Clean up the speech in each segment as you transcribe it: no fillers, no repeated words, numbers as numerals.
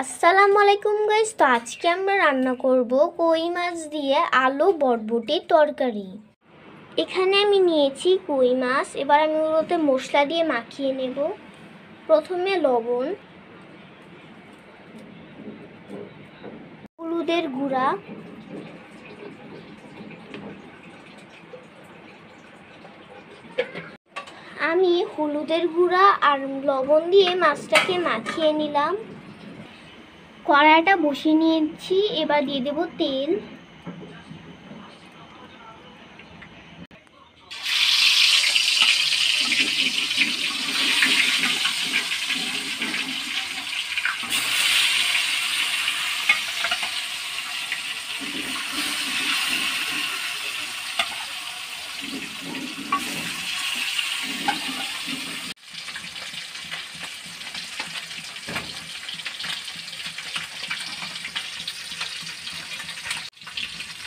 আসসালামু আলাইকুম গাইস। তো আজকে আমরা রান্না করব কই মাছ দিয়ে আলু বটবটির তরকারি। এখানে আমি নিয়েছি কই মাছ। এবার আমি ওগুলোতে মশলা দিয়ে মাখিয়ে নেব। প্রথমে লবণ, হলুদের গুঁড়া, আমি হলুদের গুঁড়া আর লবণ দিয়ে মাছটাকে মাখিয়ে নিলাম। কড়াইটা বসিয়ে নিয়েছি। এবার দিয়ে দেব তেল।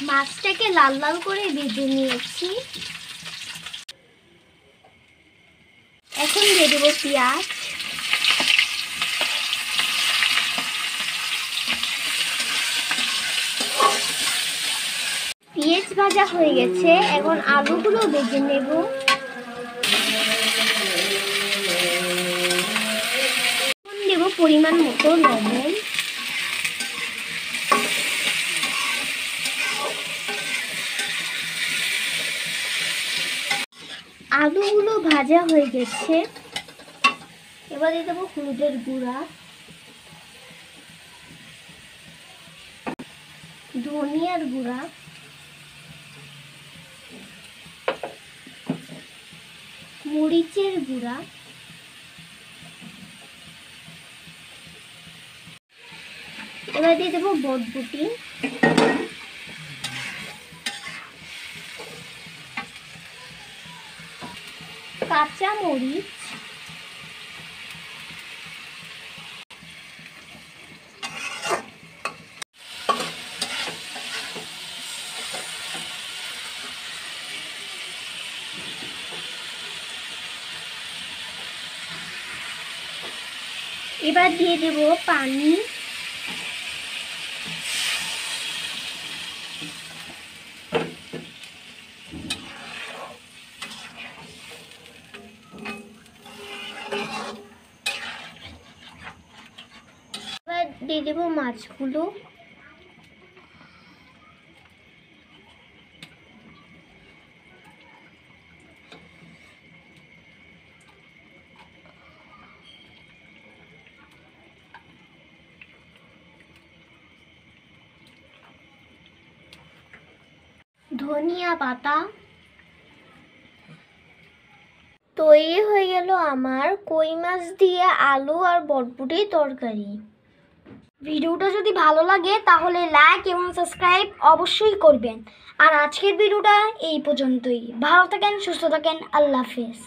মাছটাকে লাল লাল করে ভেজে নিয়েছি। এখন দিয়ে দেবো পেঁয়াজ, পেঁয়াজ ভাজা হয়ে গেছে। এখন আলুগুলো ভেজে নেব। এখন দেব পরিমাণ মতো লবণ, আলুগুলো ভাজা হয়ে গেছে। এবার দিয়ে দেবো হলুদের গুঁড়া, ধনিয়ার গুঁড়া, মরিচের গুঁড়া, এবার দিয়ে দেবো বটবটি, কাঁচা মরিচ, এবার দিয়ে দেব পানি। এবার দিয়ে দেব মাছগুলো। ধনিয়া পাতা। তৈরি হয়ে গেল আমার কই মাছ দিয়ে আলু আর বটবটির তরকারি। ভিডিওটা যদি ভালো লাগে তাহলে লাইক এবং সাবস্ক্রাইব অবশ্যই করবেন। আর আজকের ভিডিওটা এই পর্যন্তই। ভালো থাকেন, সুস্থ থাকেন, আল্লাহ হাফেজ।